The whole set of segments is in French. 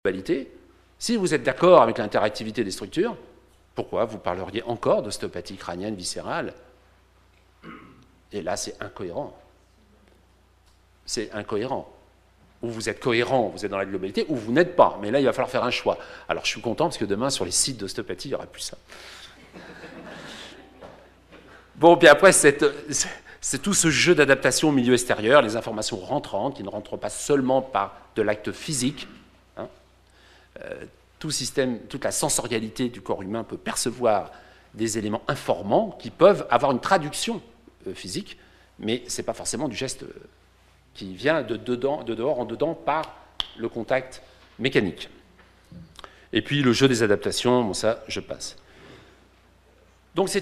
globalité. Si vous êtes d'accord avec l'interactivité des structures, pourquoi vous parleriez encore d'ostéopathie crânienne viscérale? Et là, c'est incohérent. C'est incohérent. Ou vous êtes cohérent, vous êtes dans la globalité, ou vous n'êtes pas. Mais là, il va falloir faire un choix. Alors, je suis content parce que demain, sur les sites d'ostéopathie, il n'y aura plus ça. Bon, puis après, c'est tout ce jeu d'adaptation au milieu extérieur, les informations rentrantes, qui ne rentrent pas seulement par de l'acte physique. Hein. Toute la sensorialité du corps humain peut percevoir des éléments informant qui peuvent avoir une traduction physique, mais ce n'est pas forcément du geste qui vient de dehors en dedans par le contact mécanique. Et puis le jeu des adaptations, bon ça, je passe. Donc ça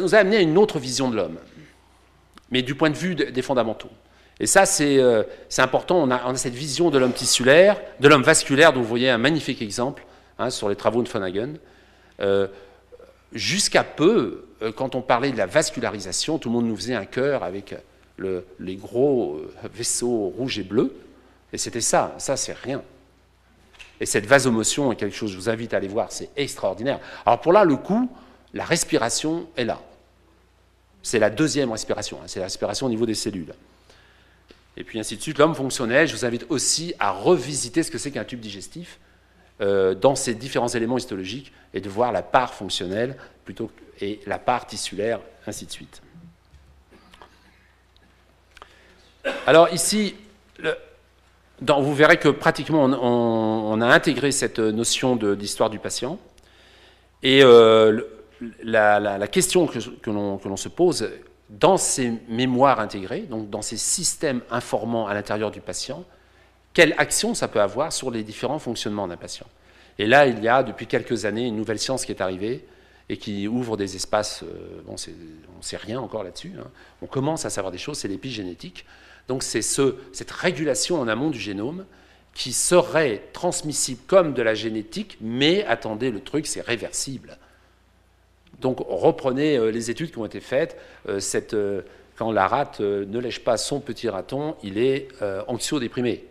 nous a amené à une autre vision de l'homme, mais du point de vue des fondamentaux. Et ça, c'est important, on a cette vision de l'homme tissulaire, de l'homme vasculaire, dont vous voyez un magnifique exemple hein, sur les travaux de von Hagen. Jusqu'à peu, quand on parlait de la vascularisation, tout le monde nous faisait un cœur avec les gros vaisseaux rouges et bleus, et c'était ça c'est rien. Et cette vasomotion est quelque chose, je vous invite à aller voir, c'est extraordinaire. Alors pour là, le coup, la respiration est là. C'est la deuxième respiration, hein, c'est la respiration au niveau des cellules. Et puis ainsi de suite, l'homme fonctionnel, je vous invite aussi à revisiter ce que c'est qu'un tube digestif dans ces différents éléments histologiques et de voir la part fonctionnelle et la part tissulaire, ainsi de suite. Alors ici, vous verrez que pratiquement on a intégré cette notion d'histoire du patient. Et la question que l'on se pose dans ces mémoires intégrées, donc dans ces systèmes informant à l'intérieur du patient, quelle action ça peut avoir sur les différents fonctionnements d'un patient. Et là, il y a depuis quelques années une nouvelle science qui est arrivée et qui ouvre des espaces, on ne sait rien encore là-dessus, hein. On commence à savoir des choses, c'est l'épigénétique. Donc c'est cette régulation en amont du génome qui serait transmissible comme de la génétique, mais attendez, le truc, c'est réversible. Donc reprenez les études qui ont été faites, quand la rate ne lèche pas son petit raton, il est anxio-déprimé,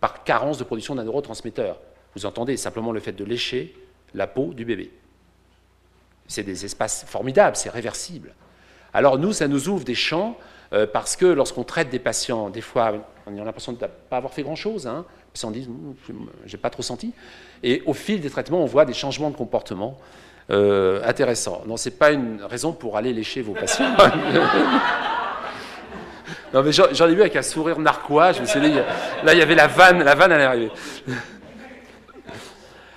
par carence de production d'un neurotransmetteur. Vous entendez simplement le fait de lécher la peau du bébé. C'est des espaces formidables, c'est réversible. Alors nous, ça nous ouvre des champs, parce que lorsqu'on traite des patients, des fois, on a l'impression de ne pas avoir fait grand-chose, hein. Les patients disent « j'ai pas trop senti ». Et au fil des traitements, on voit des changements de comportement intéressants. Non, ce n'est pas une raison pour aller lécher vos patients. Non, mais j'en ai vu avec un sourire narquois, je me suis dit, là, il y avait la vanne allait arriver.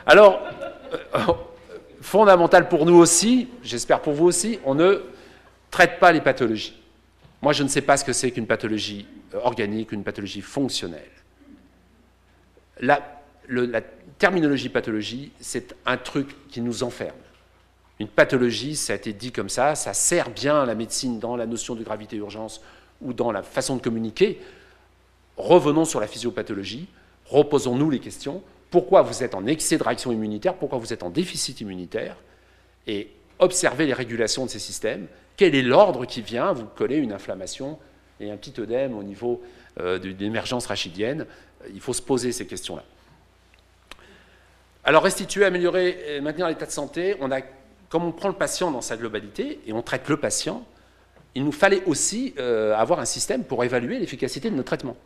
Alors, fondamental pour nous aussi, j'espère pour vous aussi, on ne traite pas les pathologies. Moi, je ne sais pas ce que c'est qu'une pathologie organique, une pathologie fonctionnelle. La terminologie pathologie, c'est un truc qui nous enferme. Une pathologie, ça a été dit comme ça sert bien à la médecine dans la notion de gravité-urgence ou dans la façon de communiquer. Revenons sur la physiopathologie, reposons-nous les questions. Pourquoi vous êtes en excès de réaction immunitaire? Pourquoi vous êtes en déficit immunitaire? Et observez les régulations de ces systèmes. Quel est l'ordre qui vient? Vous collez une inflammation et un petit œdème au niveau de l'émergence rachidienne. Il faut se poser ces questions-là. Alors, restituer, améliorer et maintenir l'état de santé, comme on prend le patient dans sa globalité et on traite le patient, il nous fallait aussi avoir un système pour évaluer l'efficacité de nos traitements.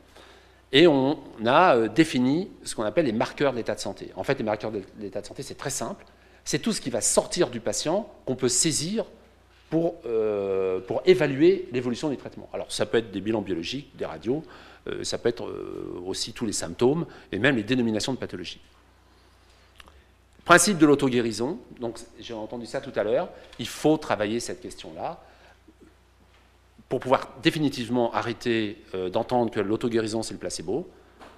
Et on a défini ce qu'on appelle les marqueurs de l'état de santé. En fait, les marqueurs de l'état de santé, c'est très simple. C'est tout ce qui va sortir du patient qu'on peut saisir pour évaluer l'évolution des traitements. Alors, ça peut être des bilans biologiques, des radios, ça peut être aussi tous les symptômes et même les dénominations de pathologie. Principe de l'auto-guérison, donc j'ai entendu ça tout à l'heure, il faut travailler cette question-là pour pouvoir définitivement arrêter d'entendre que l'auto-guérison c'est le placebo.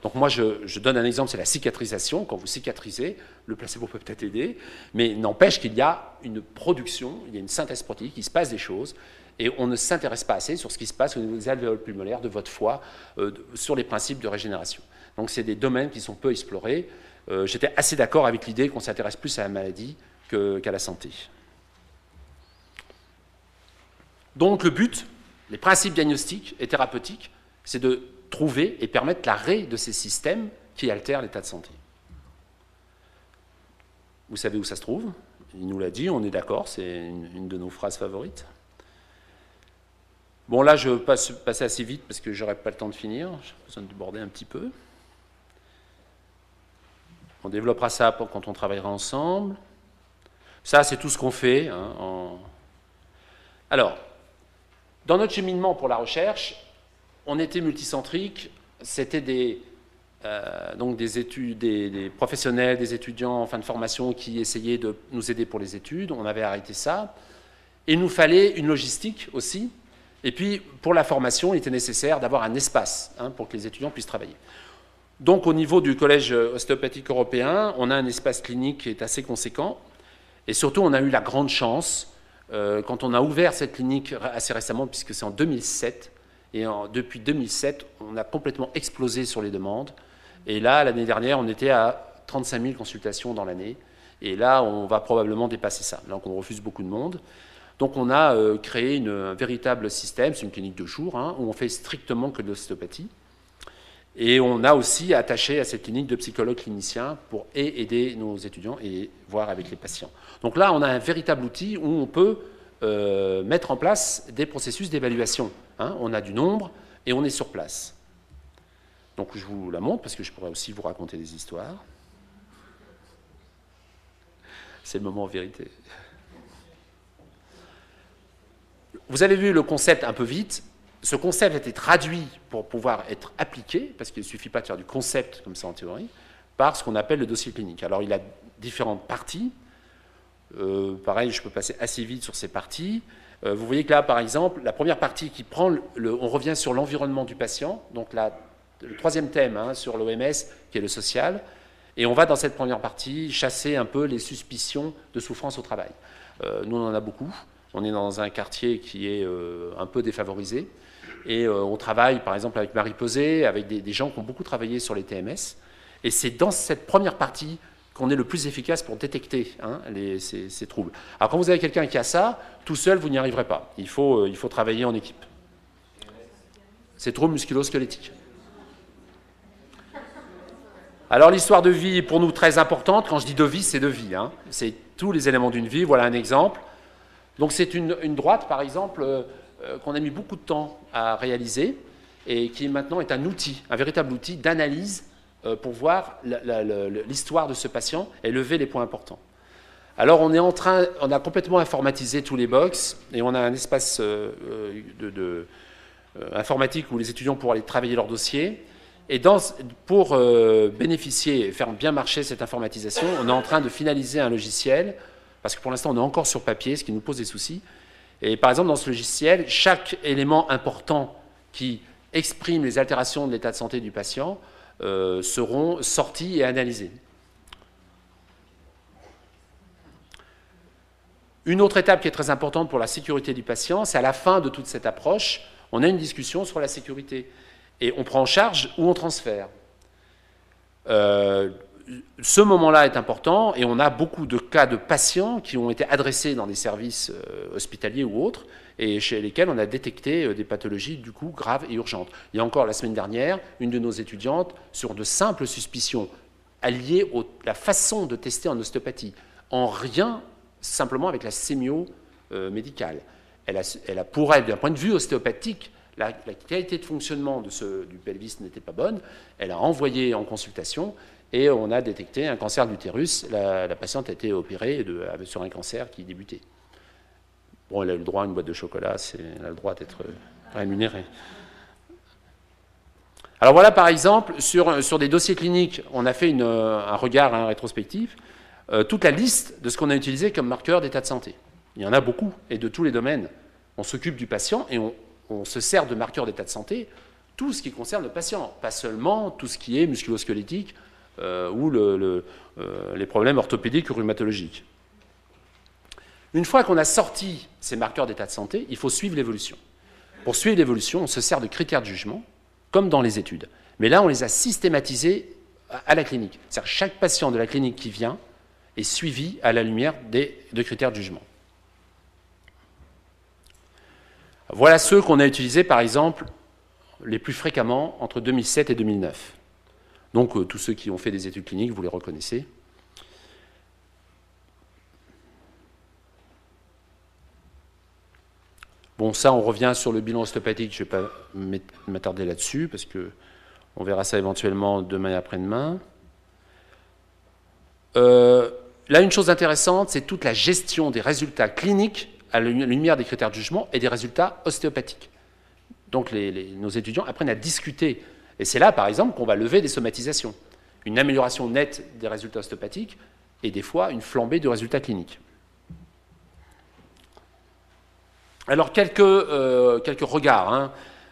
Donc moi je donne un exemple, c'est la cicatrisation. Quand vous cicatrisez, le placebo peut peut-être aider, mais n'empêche qu'il y a une production, il y a une synthèse protéique, il se passe des choses, et on ne s'intéresse pas assez sur ce qui se passe au niveau des alvéoles pulmonaires, de votre foie, sur les principes de régénération. Donc c'est des domaines qui sont peu explorés. J'étais assez d'accord avec l'idée qu'on s'intéresse plus à la maladie qu'à la santé. Donc le but, les principes diagnostiques et thérapeutiques, c'est de trouver et permettre l'arrêt de ces systèmes qui altèrent l'état de santé. Vous savez où ça se trouve? Il nous l'a dit, on est d'accord, c'est une de nos phrases favorites. Bon, là, je vais passer assez vite parce que j'aurai pas le temps de finir. J'ai besoin de border un petit peu. On développera ça quand on travaillera ensemble. Ça, c'est tout ce qu'on fait. Hein, Alors, dans notre cheminement pour la recherche, on était multicentrique. C'était donc des professionnels, des étudiants en fin de formation qui essayaient de nous aider pour les études. On avait arrêté ça. Il nous fallait une logistique aussi. Et puis, pour la formation, il était nécessaire d'avoir un espace pour que les étudiants puissent travailler. Donc, au niveau du Collège ostéopathique européen, on a un espace clinique qui est assez conséquent. Et surtout, on a eu la grande chance, quand on a ouvert cette clinique assez récemment, puisque c'est en 2007, et depuis 2007, on a complètement explosé sur les demandes. Et là, l'année dernière, on était à 35 000 consultations dans l'année. Et là, on va probablement dépasser ça. Donc, on refuse beaucoup de monde. Donc on a créé un véritable système, c'est une clinique de jour, où on fait strictement que de l'ostéopathie. Et on a aussi attaché à cette clinique de psychologues cliniciens pour aider nos étudiants et voir avec les patients. Donc là, on a un véritable outil où on peut mettre en place des processus d'évaluation. On a du nombre et on est sur place. Donc je vous la montre parce que je pourrais aussi vous raconter des histoires. C'est le moment en vérité. Vous avez vu le concept un peu vite. Ce concept a été traduit pour pouvoir être appliqué, parce qu'il ne suffit pas de faire du concept comme ça en théorie, par ce qu'on appelle le dossier clinique. Alors il a différentes parties. Pareil, je peux passer assez vite sur ces parties. Vous voyez que là, par exemple, la première partie qui prend, on revient sur l'environnement du patient, donc le troisième thème sur l'OMS, qui est le social, et on va dans cette première partie chasser un peu les suspicions de souffrance au travail. Nous, on en a beaucoup. On est dans un quartier qui est un peu défavorisé. Et on travaille, par exemple, avec Marie Pesé, avec des gens qui ont beaucoup travaillé sur les TMS. Et c'est dans cette première partie qu'on est le plus efficace pour détecter ces troubles. Alors, quand vous avez quelqu'un qui a ça, tout seul, vous n'y arriverez pas. Il faut travailler en équipe. C'est troubles musculo-squelettiques. Alors, l'histoire de vie est pour nous très importante. Quand je dis de vie, c'est de vie. C'est tous les éléments d'une vie. Voilà un exemple. Donc c'est une droite, par exemple, qu'on a mis beaucoup de temps à réaliser et qui maintenant est un outil, un véritable outil d'analyse pour voir l'histoire de ce patient et lever les points importants. Alors on a complètement informatisé tous les box et on a un espace informatique où les étudiants pourront aller travailler leur dossier. Et pour bénéficier et faire bien marcher cette informatisation, on est en train de finaliser un logiciel. Parce que pour l'instant, on est encore sur papier, ce qui nous pose des soucis. Et par exemple, dans ce logiciel, chaque élément important qui exprime les altérations de l'état de santé du patient seront sortis et analysés. Une autre étape qui est très importante pour la sécurité du patient, c'est à la fin de toute cette approche, on a une discussion sur la sécurité. Et on prend en charge ou on transfère. Ce moment-là est important et on a beaucoup de cas de patients qui ont été adressés dans des services hospitaliers ou autres et chez lesquels on a détecté des pathologies du coup graves et urgentes. Il y a encore la semaine dernière, une de nos étudiantes, sur de simples suspicions liées à la façon de tester en ostéopathie, en rien simplement avec la sémio médicale. Elle a pour elle, d'un point de vue ostéopathique, la qualité de fonctionnement du pelvis n'était pas bonne. Elle a envoyé en consultation et on a détecté un cancer d'utérus. La patiente a été opérée sur un cancer qui débutait. Bon, elle a eu le droit à une boîte de chocolat, elle a le droit d'être rémunérée. Alors voilà, par exemple, sur des dossiers cliniques, on a fait un regard rétrospectif, toute la liste de ce qu'on a utilisé comme marqueur d'état de santé. Il y en a beaucoup, et de tous les domaines. On s'occupe du patient et on se sert de marqueurs d'état de santé, tout ce qui concerne le patient, pas seulement tout ce qui est musculo-squelettique ou les problèmes orthopédiques ou rhumatologiques. Une fois qu'on a sorti ces marqueurs d'état de santé, il faut suivre l'évolution. Pour suivre l'évolution, on se sert de critères de jugement, comme dans les études. Mais là, on les a systématisés à la clinique. C'est-à-dire que chaque patient de la clinique qui vient est suivi à la lumière de critères de jugement. Voilà ceux qu'on a utilisés, par exemple, les plus fréquemment entre 2007 et 2009. Donc, tous ceux qui ont fait des études cliniques, vous les reconnaissez. Bon, ça, on revient sur le bilan ostéopathique, je ne vais pas m'attarder là-dessus, parce qu'on verra ça éventuellement demain et après-demain. Là, une chose intéressante, c'est toute la gestion des résultats cliniques à la lumière des critères de jugement et des résultats ostéopathiques. Donc, nos étudiants apprennent à discuter. Et c'est là, par exemple, qu'on va lever des somatisations. Une amélioration nette des résultats ostéopathiques et des fois une flambée de résultats cliniques. Alors, quelques regards.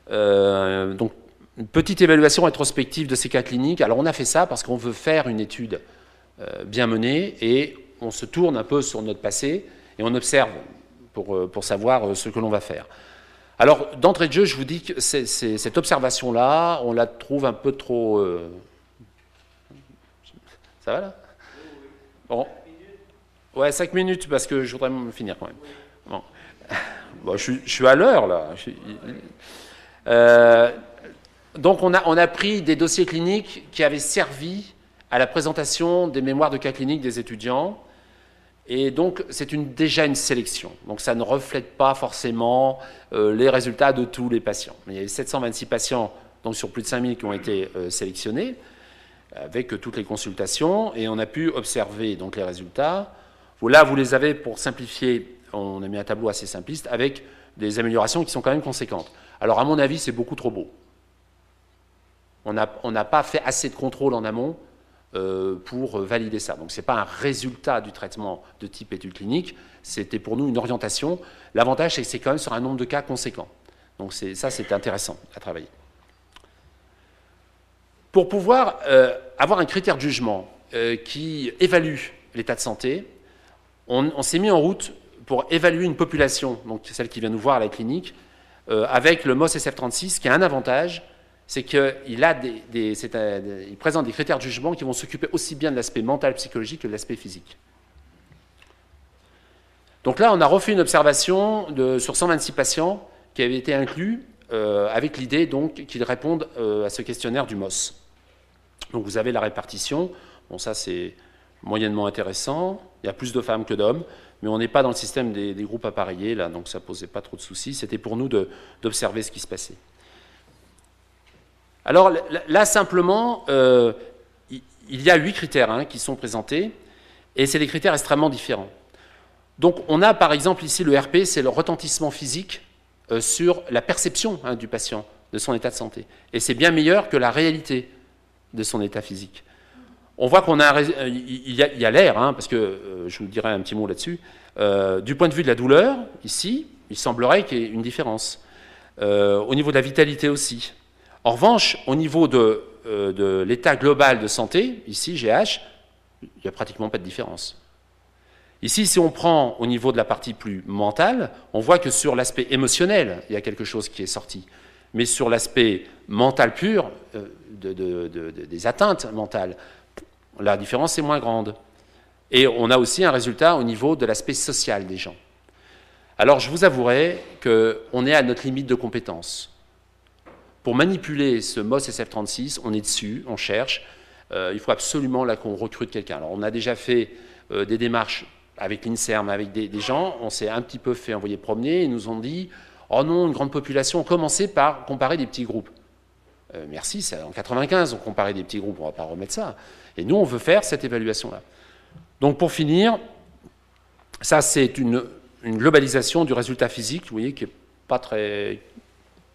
Donc, une petite évaluation rétrospective de ces cas cliniques. Alors, on a fait ça parce qu'on veut faire une étude bien menée et on se tourne un peu sur notre passé et on observe pour savoir ce que l'on va faire. Alors, d'entrée de jeu, je vous dis que cette observation-là, on la trouve un peu trop... Ça va, là? Bon. Ouais, 5 minutes, parce que je voudrais me finir quand même. Bon. Bon, je suis à l'heure, là. Donc, on a pris des dossiers cliniques qui avaient servi à la présentation des mémoires de cas cliniques des étudiants. Et donc, c'est déjà une sélection. Donc, ça ne reflète pas forcément les résultats de tous les patients. Il y a 726 patients, donc sur plus de 5000, qui ont été sélectionnés, avec toutes les consultations, et on a pu observer donc les résultats. Là, vous les avez, pour simplifier, on a mis un tableau assez simpliste, avec des améliorations qui sont quand même conséquentes. Alors, à mon avis, c'est beaucoup trop beau. On n'a pas fait assez de contrôle en amont pour valider ça. Donc, ce n'est pas un résultat du traitement de type étude clinique, c'était pour nous une orientation. L'avantage, c'est que c'est quand même sur un nombre de cas conséquent. Donc, ça, c'est intéressant à travailler. Pour pouvoir avoir un critère de jugement qui évalue l'état de santé, on s'est mis en route pour évaluer une population, donc celle qui vient nous voir à la clinique, avec le MOS SF36, qui a un avantage, c'est qu'il présente des critères de jugement qui vont s'occuper aussi bien de l'aspect mental, psychologique que de l'aspect physique. Donc là, on a refait une observation sur 126 patients qui avaient été inclus avec l'idée qu'ils répondent à ce questionnaire du MOS. Donc vous avez la répartition. Bon, ça c'est moyennement intéressant. Il y a plus de femmes que d'hommes, mais on n'est pas dans le système des groupes appareillés, là, donc ça ne posait pas trop de soucis. C'était pour nous d'observer ce qui se passait. Alors là, simplement, il y a 8 critères qui sont présentés, et c'est des critères extrêmement différents. Donc on a par exemple ici le RP, c'est le retentissement physique sur la perception du patient, de son état de santé. Et c'est bien meilleur que la réalité de son état physique. On voit qu'il y a l'air, parce que je vous dirai un petit mot là-dessus, du point de vue de la douleur, ici, il semblerait qu'il y ait une différence. Au niveau de la vitalité aussi. En revanche, au niveau de l'état global de santé, ici, GH, il n'y a pratiquement pas de différence. Ici, si on prend au niveau de la partie plus mentale, on voit que sur l'aspect émotionnel, il y a quelque chose qui est sorti. Mais sur l'aspect mental pur, des atteintes mentales, la différence est moins grande. Et on a aussi un résultat au niveau de l'aspect social des gens. Alors, je vous avouerai qu'on est à notre limite de compétence. Pour manipuler ce MOS SF36, on est dessus, on cherche. Il faut absolument là qu'on recrute quelqu'un. Alors, on a déjà fait des démarches avec l'INSERM, avec des gens. On s'est un petit peu fait envoyer promener. Ils nous ont dit « Oh non, une grande population. » On commençait par comparer des petits groupes. Merci, c'est en 95, on comparait des petits groupes. On ne va pas remettre ça. Et nous, on veut faire cette évaluation-là. Donc, pour finir, ça, c'est une globalisation du résultat physique, vous voyez, qui n'est pas très...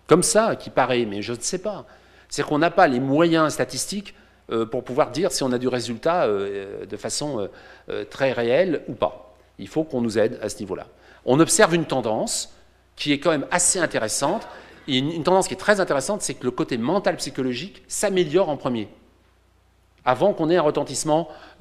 comme ça, qui paraît, mais je ne sais pas. C'est-à-dire qu'on n'a pas les moyens statistiques pour pouvoir dire si on a du résultat de façon très réelle ou pas. Il faut qu'on nous aide à ce niveau-là. On observe une tendance qui est quand même assez intéressante. Et une tendance qui est très intéressante, c'est que le côté mental psychologique s'améliore en premier, avant qu'on ait un retentissement